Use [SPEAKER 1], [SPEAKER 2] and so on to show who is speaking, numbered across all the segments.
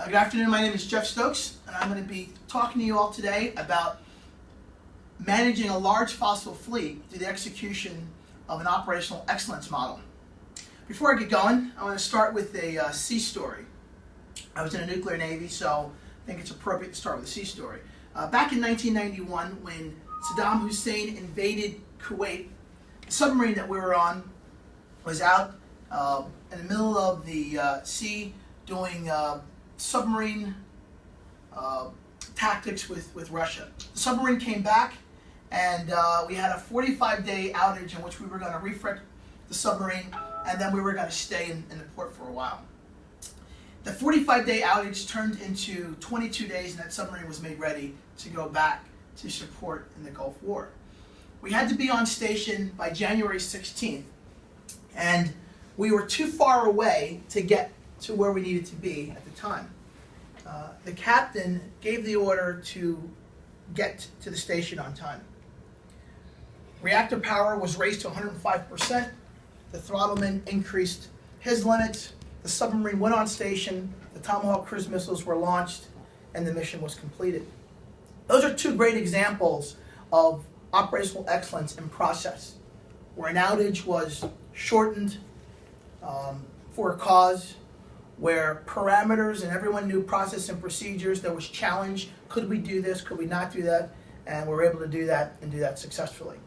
[SPEAKER 1] Good afternoon, my name is Jeff Stokes, and I'm going to be talking to you all today about managing a large fossil fleet through the execution of an operational excellence model. Before I get going, I want to start with a sea story. I was in a nuclear navy, so I think it's appropriate to start with a sea story. Back in 1991, when Saddam Hussein invaded Kuwait, the submarine that we were on was out in the middle of the sea doing submarine tactics with Russia. The submarine came back, and we had a 45-day outage in which we were going to refit the submarine, and then we were going to stay in the port for a while. The 45-day outage turned into 22 days, and that submarine was made ready to go back to support in the Gulf War. We had to be on station by January 16th, and we were too far away to get to where we needed to be at the time. The captain gave the order to get to the station on time. Reactor power was raised to 105%. The throttleman increased his limits. The submarine went on station. The Tomahawk cruise missiles were launched, and the mission was completed. Those are two great examples of operational excellence in process, where an outage was shortened for a cause, where parameters and everyone knew process and procedures. There was challenge. Could we do this? Could we not do that? And we were able to do that and do that successfully.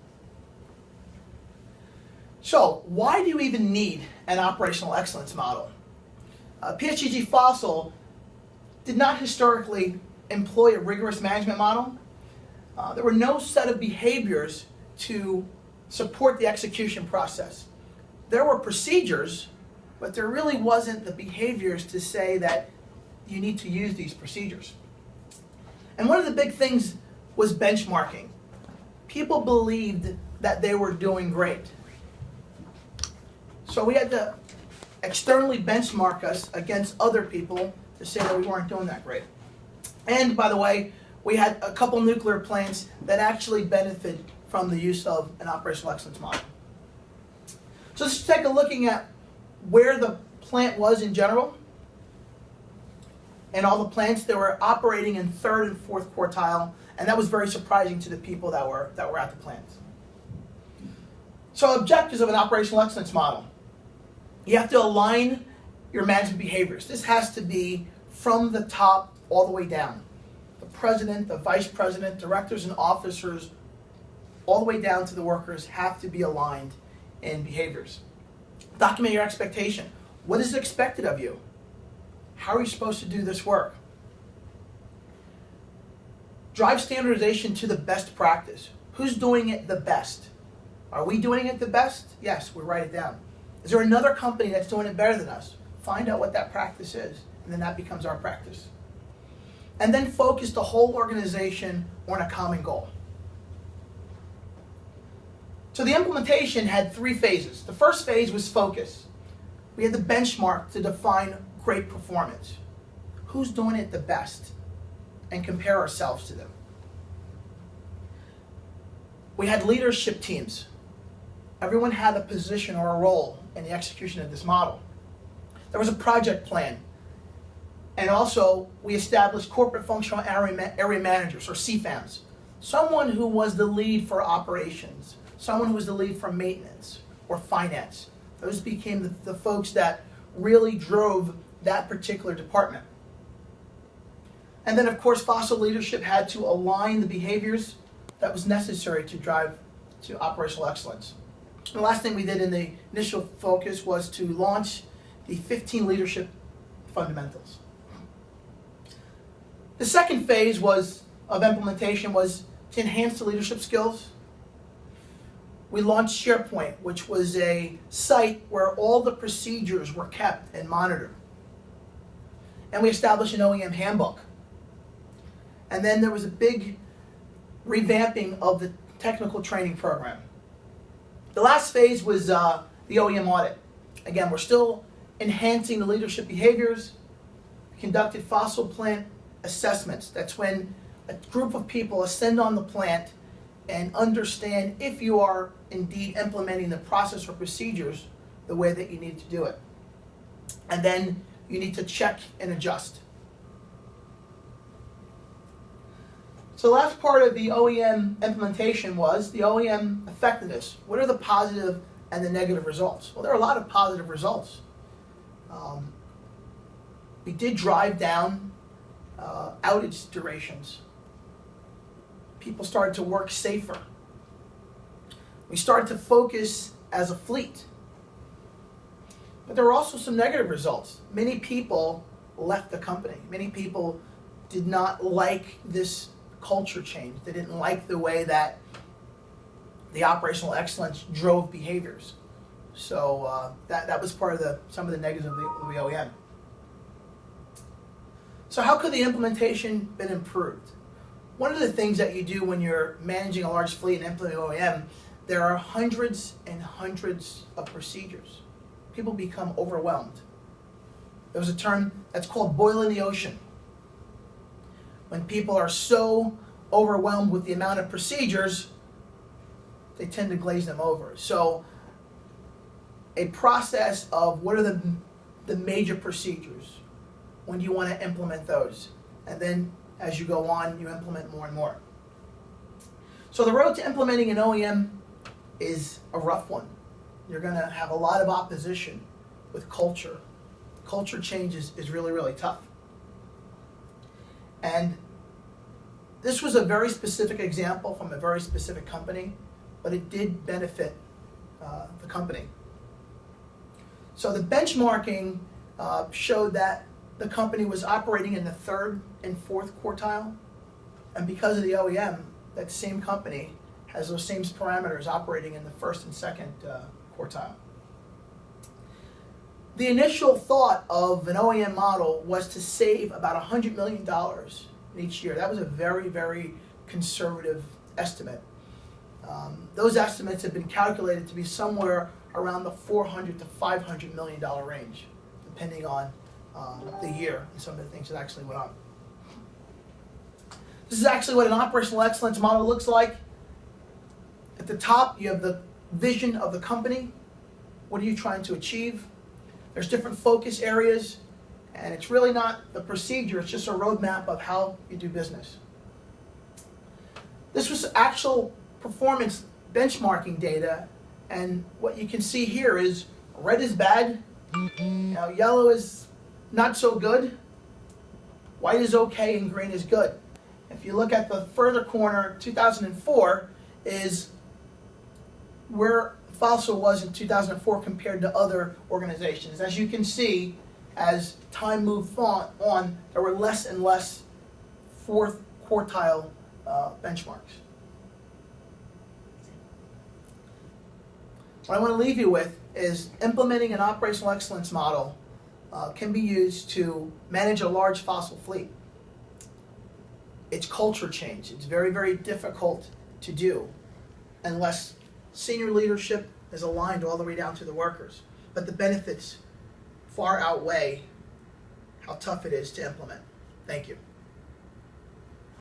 [SPEAKER 1] So why do you even need an operational excellence model? PSEG Fossil did not historically employ a rigorous management model. There were no set of behaviors to support the execution process. There were procedures, but there really wasn't the behaviors to say that you need to use these procedures. And one of the big things was benchmarking. People believed that they were doing great. So we had to externally benchmark us against other people to say that we weren't doing that great. And by the way, we had a couple nuclear plants that actually benefited from the use of an operational excellence model. So let's take a look at where the plant was in general, and all the plants that were operating in third and fourth quartile, and that was very surprising to the people that were at the plants. So objectives of an operational excellence model. You have to align your management behaviors. This has to be from the top all the way down. The president, the vice president, directors and officers, all the way down to the workers have to be aligned in behaviors. Document your expectation. What is expected of you? How are you supposed to do this work? Drive standardization to the best practice. Who's doing it the best? Are we doing it the best? Yes, we write it down. Is there another company that's doing it better than us? Find out what that practice is, and then that becomes our practice. And then focus the whole organization on a common goal. So the implementation had 3 phases. The first phase was focus. We had the benchmark to define great performance. Who's doing it the best? And compare ourselves to them. We had leadership teams. Everyone had a position or a role in the execution of this model. There was a project plan. And also, we established corporate functional area managers, or CFAMs. Someone who was the lead for operations. Someone who was the lead for maintenance or finance. Those became the folks that really drove that particular department. And then, of course, Fossil leadership had to align the behaviors that was necessary to drive to operational excellence. The last thing we did in the initial focus was to launch the 15 leadership fundamentals. The second phase of implementation was to enhance the leadership skills. We launched SharePoint, which was a site where all the procedures were kept and monitored. And we established an OEM handbook. And then there was a big revamping of the technical training program. The last phase was the OEM audit. Again, we're still enhancing the leadership behaviors. We conducted fossil plant assessments. That's when a group of people ascend on the plant and understand if you are indeed implementing the process or procedures the way that you need to do it. And then you need to check and adjust. So the last part of the OEM implementation was the OEM effectiveness. What are the positive and the negative results? Well, there are a lot of positive results. We did drive down outage durations. People started to work safer. We started to focus as a fleet. But there were also some negative results. Many people left the company. Many people did not like this culture change. They didn't like the way that the operational excellence drove behaviors. So that was part of some of the negatives of the OEM. So how could the implementation been improved? One of the things that you do when you're managing a large fleet and implementing OEM, there are hundreds and hundreds of procedures. People become overwhelmed. There was a term that's called boiling the ocean. When people are so overwhelmed with the amount of procedures, they tend to glaze them over. So a process of what are the major procedures, when do you want to implement those? And then as you go on, you implement more and more. So the road to implementing an OEM is a rough one. You're going to have a lot of opposition with culture. Culture change is really, really tough. And this was a very specific example from a very specific company, but it did benefit the company. So the benchmarking showed that the company was operating in the third and fourth quartile, and because of the OEM, that same company has those same parameters operating in the first and second quartile. The initial thought of an OEM model was to save about $100 million in each year. That was a very, very conservative estimate. Those estimates have been calculated to be somewhere around the $400 to $500 million range, depending on the year and some of the things that actually went on. This is actually what an operational excellence model looks like. At the top, you have the vision of the company. What are you trying to achieve? There's different focus areas, and it's really not the procedure, it's just a roadmap of how you do business. This was actual performance benchmarking data, and what you can see here is red is bad, yellow is not so good, white is okay, and green is good. If you look at the further corner, 2004 is where Fossil was in 2004 compared to other organizations. As you can see, as time moved on, there were less and less fourth quartile benchmarks. What I want to leave you with is implementing an operational excellence model can be used to manage a large fossil fleet. It's culture change. It's very, very difficult to do unless senior leadership is aligned all the way down to the workers. But the benefits far outweigh how tough it is to implement. Thank you.